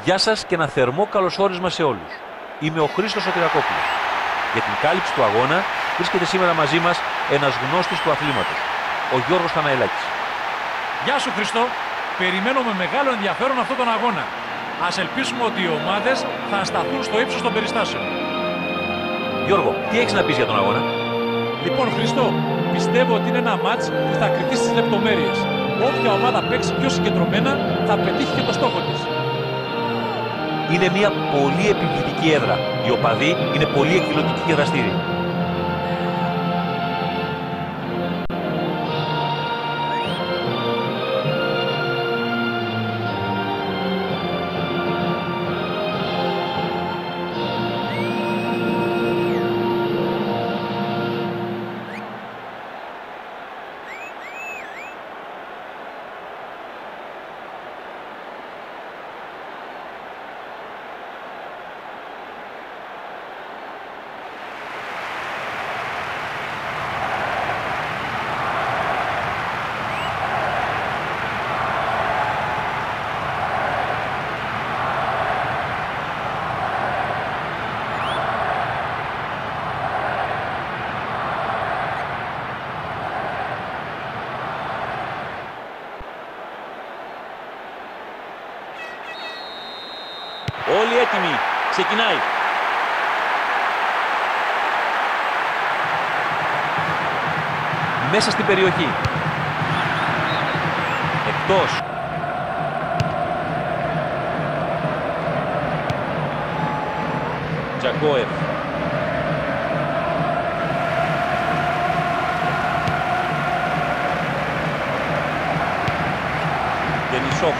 Γεια σας και ένα θερμό καλωσόρισμα σε όλους. Είμαι ο Χρήστος Σωτηρακόπουλος. Για την κάλυψη του αγώνα βρίσκεται σήμερα μαζί μας ένας γνώστης του αθλήματος, ο Γιώργος Θαναηλάκης. Γεια σου Χριστό, περιμένω με μεγάλο ενδιαφέρον αυτόν τον αγώνα. Ας ελπίσουμε ότι οι ομάδες θα σταθούν στο ύψος των περιστάσεων. Γιώργο, τι έχεις να πεις για τον αγώνα? Λοιπόν Χριστό, πιστεύω ότι είναι ένα μάτς που θα κριθεί στις λεπτομέρειες. Όποια ομάδα παίξει πιο συγκεντρωμένα θα πετύχει και το στόχο της. Είναι μια πολύ επιβλητική έδρα. Οι οπαδοί είναι πολύ εκδηλωτικοί και δραστήριοι. Όλοι έτοιμοι. Ξεκινάει. Μέσα στην περιοχή. Εκτός. Τζακόεφ. Δενισόφ.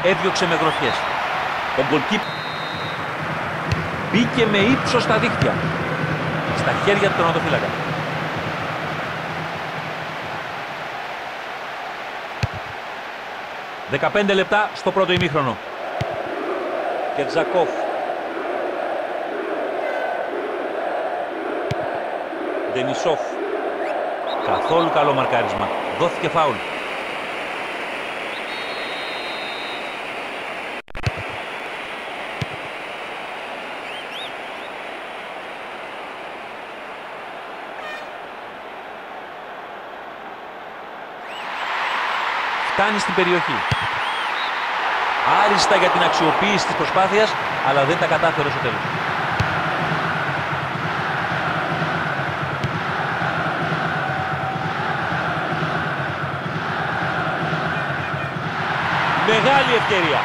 Έδιωξε με γροθιές. Ο γκολκίπερ μπήκε με ύψος στα δίχτυα. Στα χέρια του τερματοφύλακα. «15 λεπτά στο πρώτο ημίχρονο». Κερτζακόφ. Δενισόφ. Καθόλου καλό μαρκάρισμα. Δόθηκε φάουλ. Φτάνει στην περιοχή. Άριστα για την αξιοποίηση της προσπάθειας, αλλά δεν τα κατάφερε στο τέλος. Μεγάλη ευκαιρία.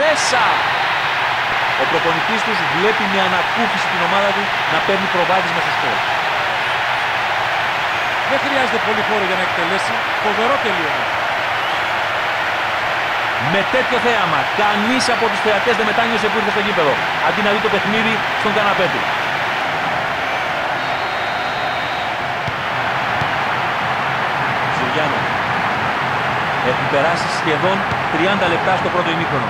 Μέσα. Ο προπονητής τους βλέπει με ανακούφιση την ομάδα του να παίρνει προβάδισμα στο σκορ. Δεν χρειάζεται πολύ χώρο για να εκτελέσει. Φοβερό τελείωμα. Με τέτοιο θέαμα, κανείς από τους θεατές δεν μετάνιωσε που ήρθε στο γήπεδο, αντί να δει το παιχνίδι στον καναπέ του. Ζηριάνο. Έχουν περάσει σχεδόν 30 λεπτά στο πρώτο ημίχρονο.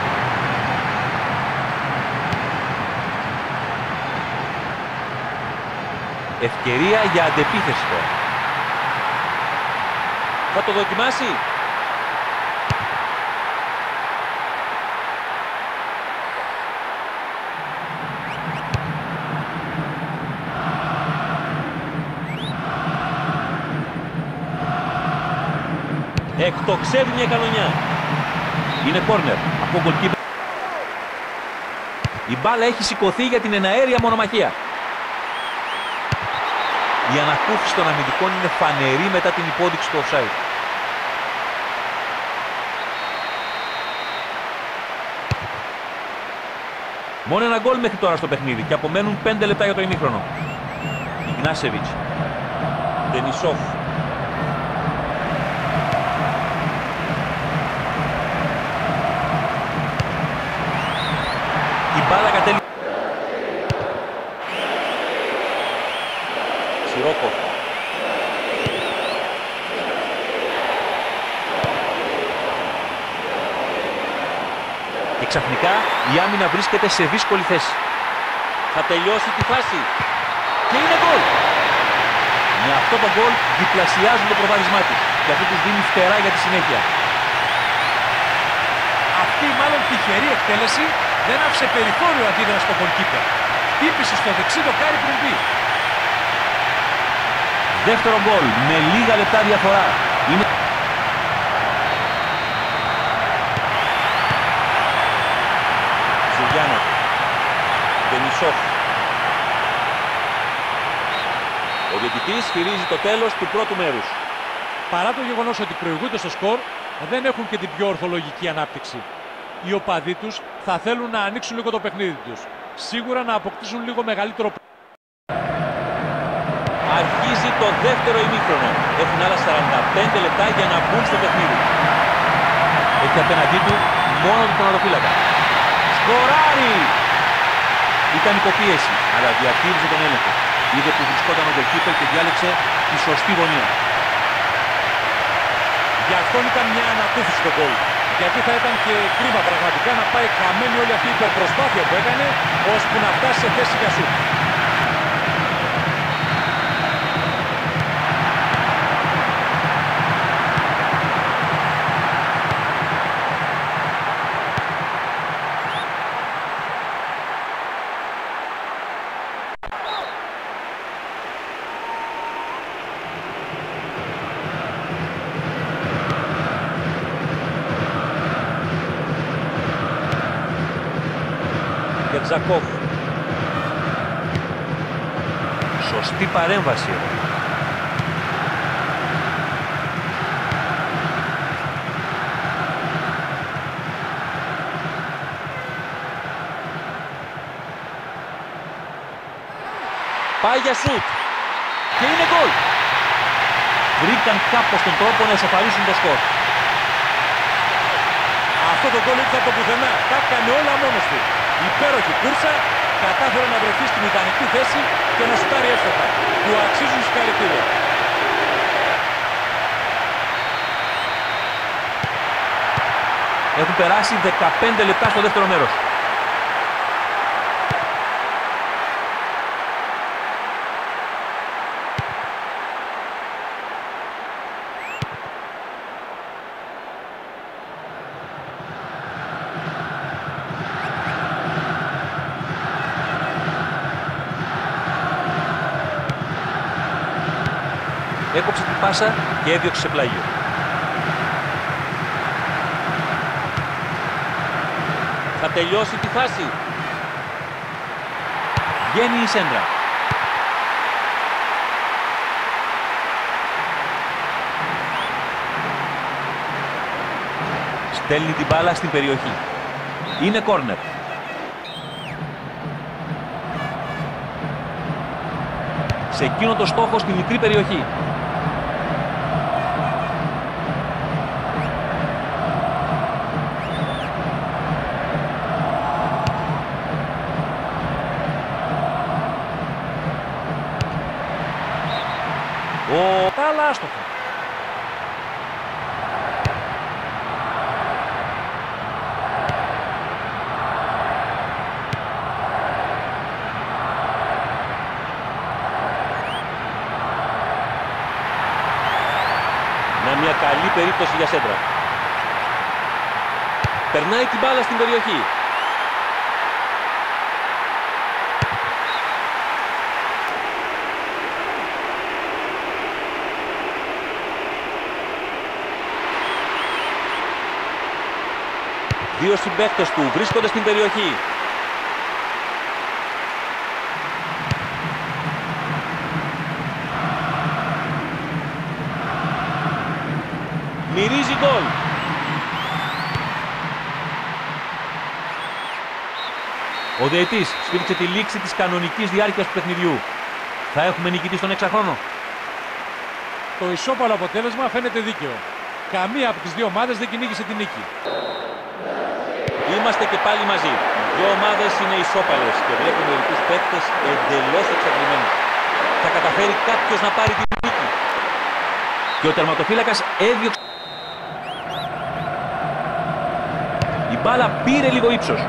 Ευκαιρία για αντεπίθεση τώρα. Θα το δοκιμάσει. Εκτοξεύει μια κανονιά. Είναι κόρνερ από γκολκίπερ. Η μπάλα έχει σηκωθεί για την εναέρια μονομαχία. Η ανακούφιση των αμυντικών είναι φανερή μετά την υπόδειξη του offside. Μόνο ένα γκολ μέχρι τώρα στο παιχνίδι και απομένουν 5 λεπτά για το ημίχρονο. Ιγνάσεβιτς. Δενισόφ. Η μπάλα κατέληξε. Σιρόκοφ. Και ξαφνικά η άμυνα βρίσκεται σε δύσκολη θέση. Θα τελειώσει τη φάση. Και είναι γκολ. Με αυτό το γκολ διπλασιάζουν το προβάδισμά τους. Και αυτό τους δίνει φτερά για τη συνέχεια. Αυτή μάλλον τυχερή εκτέλεση δεν άφησε περιθώριο αντίδραση στο γκολκίπερ. Χτύπησε στο δεξί δοκάρι πριν μπει. Δεύτερο γκολ με λίγα λεπτά διαφορά. Είναι... Ζουγιάνο. Δενισόφ. Ο διαιτητής χειρίζει το τέλος του πρώτου μέρους. Παρά το γεγονός ότι προηγούνται στο σκορ, δεν έχουν και την πιο ορθολογική ανάπτυξη. Οι οπαδοί τους θα θέλουν να ανοίξουν λίγο το παιχνίδι τους. Σίγουρα να αποκτήσουν λίγο μεγαλύτερο. Αρχίζει το δεύτερο ημίχρονο. Έχουν άλλα 45 λεπτά για να μπουν στο παιχνίδι. Έχει απέναντί του μόνο τον τερματοφύλακα. Σκοράρει! Ήταν υποπίεση, αλλά διατήρησε τον έλεγχο. Είδε που βρισκόταν ο γκολκίπερ και διάλεξε τη σωστή γωνία. Για αυτόν ήταν μια ανακούφιση το γκολ. Γιατί θα ήταν και κρίμα πραγματικά να πάει χαμένη όλη αυτή η υπερπροσπάθεια που έκανε, ώσπου να φτάσει σε θέση για σουτ. Ζακόφ. Σωστή παρέμβαση. Πάει για σουτ. Και είναι γκολ. Βρήκαν κάπως τον τρόπο να ισοφαρίσουν το σκορ. Αυτό το γκολ ήρθε από το πουθενά. Τα έκανε όλα μόνος του. Υπέροχη κούρσα, κατάφερε να βρεθεί στην ιδανική θέση και να σουτάρει εύστοχα. Του αξίζουν συγχαρητήρια. Έχουν περάσει 15 λεπτά στο δεύτερο μέρος. Έκοψε την πάσα και έδιωξε σε πλάγιο. Θα τελειώσει τη φάση. Βγαίνει η σέντρα. Στέλνει την μπάλα στην περιοχή. Είναι κόρνερ. Σε εκείνο το στόχο στη μικρή περιοχή. Αλλά άστοχα. Να μια καλή περίπτωση για σέντρα. Περνάει την μπάλα στην περιοχή. Δύο συμπαίκτες του βρίσκονται στην περιοχή. Μυρίζει γκολ. Ο διαιτητής σφίριξε τη λήξη της κανονικής διάρκειας του παιχνιδιού. Θα έχουμε νικητή στον εξαχρόνο. Το ισόπαλο αποτέλεσμα φαίνεται δίκαιο. Καμία από τις δύο ομάδες δεν κυνήγησε την νίκη. Είμαστε και πάλι μαζί. Οι δύο ομάδες είναι ισόπαλες και βλέπουμε μερικούς παίκτες εντελώς εξαντλημένους. Θα καταφέρει κάποιος να πάρει την νίκη. Και ο τερματοφύλακας έδιωξε. Η μπάλα πήρε λίγο ύψος.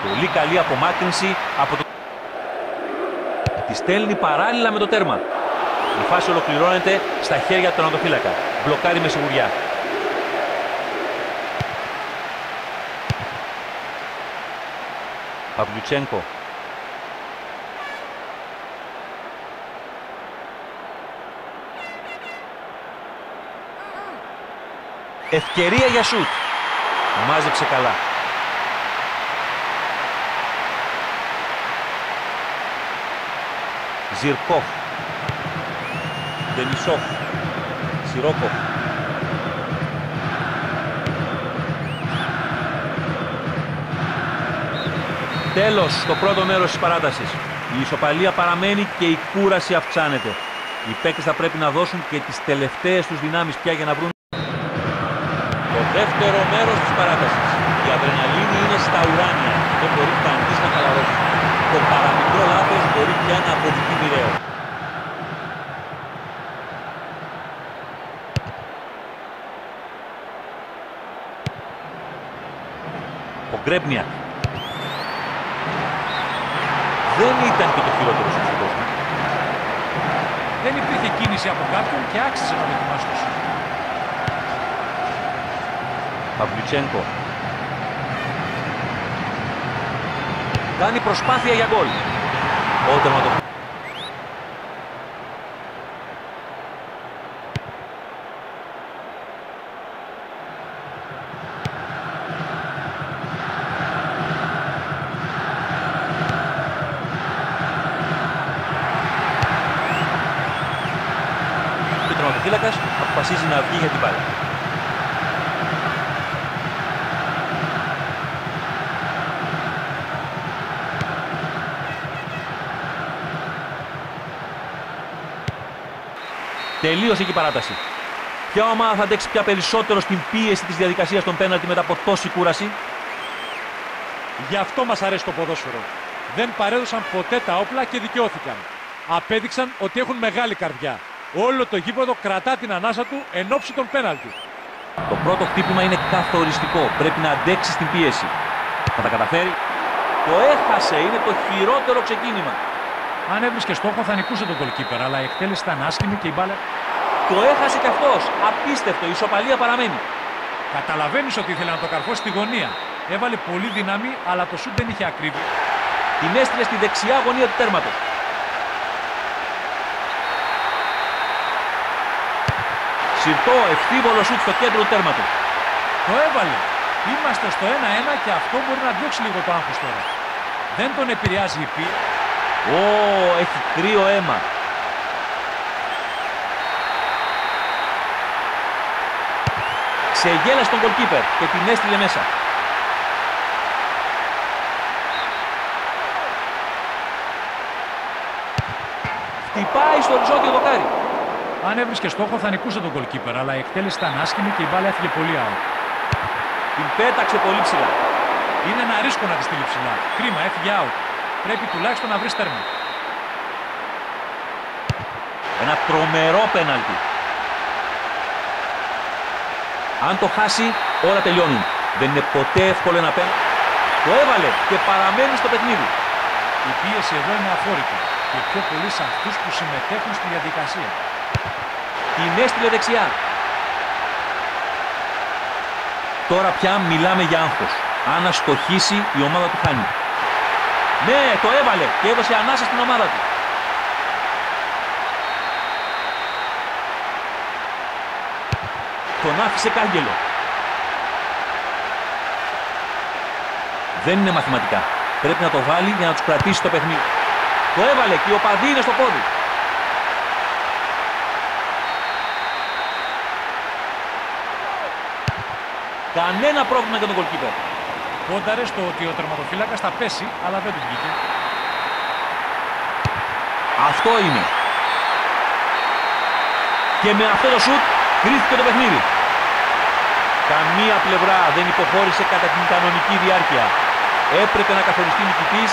Πολύ καλή απομάκρυνση από το... Τη στέλνει παράλληλα με το τέρμα. Η φάση ολοκληρώνεται στα χέρια του τερματοφύλακα. Μπλοκάρει με σιγουριά. Παυλιουτσένκο. Ευκαιρία για σουτ. Μάζεψε καλά. Ζιρκόφ. Δενισόφ. Σιρόκοφ. Τέλος στο πρώτο μέρος της παράτασης. Η ισοπαλία παραμένει και η κούραση αυξάνεται. Οι παίκτες θα πρέπει να δώσουν και τις τελευταίες τους δυνάμεις πια για να βρουν το δεύτερο μέρος της παράτασης. Η αδρεναλίνη είναι στα ουράνια. Δεν μπορεί κανείς να χαλαρώσει. Το παραμικρό λάθος μπορεί πια να αποδειχθεί μοιραίο. Ο Γκρέμπνιακ. Δεν ήταν και το χειρότερο στον κόσμο. Δεν υπήρχε κίνηση από κάποιον και άξιζε να δοκιμάσει το σουτ. Παυλιουτσένκο. Κάνει προσπάθεια για γκολ. Ο τερματοφύλακας. Ο τερματοφύλακας αποφασίζει να βγει για την μπάλα. Τελείωσε και η παράταση. Ποια ομάδα θα αντέξει πια περισσότερο στην πίεση της διαδικασίας των πέναλτι μετά από τόση κούραση? Γι' αυτό μας αρέσει το ποδόσφαιρο. Δεν παρέδωσαν ποτέ τα όπλα και δικαιώθηκαν. Απέδειξαν ότι έχουν μεγάλη καρδιά. Όλο το γήπεδο κρατά την ανάσα του εν ώψη των πέναλτι. Το πρώτο χτύπημα είναι καθοριστικό. Πρέπει να αντέξει στην πίεση. Θα τα καταφέρει? Το έχασε. Είναι το χειρότερο ξεκίνημα. Αν έβρισκε στόχο θα νικούσε τον goalkeeper, αλλά η εκτέλεση ήταν άσχημη και η μπάλα... Το έχασε κι αυτός. Απίστευτο. Η ισοπαλία παραμένει. Καταλαβαίνεις ότι ήθελε να το καρφώσει στη γωνία. Έβαλε πολύ δύναμη, αλλά το σουτ δεν είχε ακρίβεια. Την έστειλε στη δεξιά γωνία του τέρματος. Συρτό, ευθύβολο σουτ στο κέντρο του τέρματος. Το έβαλε. Είμαστε στο 1-1 και αυτό μπορεί να διώξει λίγο το άγχος τώρα. Δεν τον επηρεάζει η πίεση. Έχει κρύο αίμα. Ξεγέλασε τον goalkeeper και την έστειλε μέσα. Χτυπάει στο οριζόντιο δοκάρι. Αν έβρισκε στόχο θα νικούσε τον goalkeeper, αλλά η εκτέλεση ήταν άσχημη και η μπάλα έφυγε πολύ out. Την πέταξε πολύ ψηλά. Είναι ένα ρίσκο να τη στείλει ψηλά. Κρίμα, έφυγε out. Πρέπει τουλάχιστον να βρει τέρμα. Ένα τρομερό πέναλτι. Αν το χάσει, όλα τελειώνουν. Δεν είναι ποτέ εύκολο ένα πέναλτι. Το έβαλε και παραμένει στο παιχνίδι. Η πίεση εδώ είναι αφόρητη και πιο πολύ σε αυτούς που συμμετέχουν στη διαδικασία. Την έστειλε δεξιά. Τώρα πια μιλάμε για άγχος. Αν αστοχήσει, η ομάδα του χάνει. Ναι, το έβαλε και έδωσε ανάσα στην ομάδα του. Τον άφησε κάγκελο. Δεν είναι μαθηματικά. Πρέπει να το βάλει για να τους κρατήσει το παιχνίδι. Το έβαλε και ο παδί είναι στο πόδι. Κανένα πρόβλημα για τον goalkeeper. Πόνταρε στο ότι ο τερματοφύλακας θα πέσει, αλλά δεν του βγήκε. Αυτό είναι. Και με αυτό το σουτ κρίθηκε το παιχνίδι. Καμία πλευρά δεν υποχώρησε κατά την κανονική διάρκεια. Έπρεπε να καθοριστεί νικητής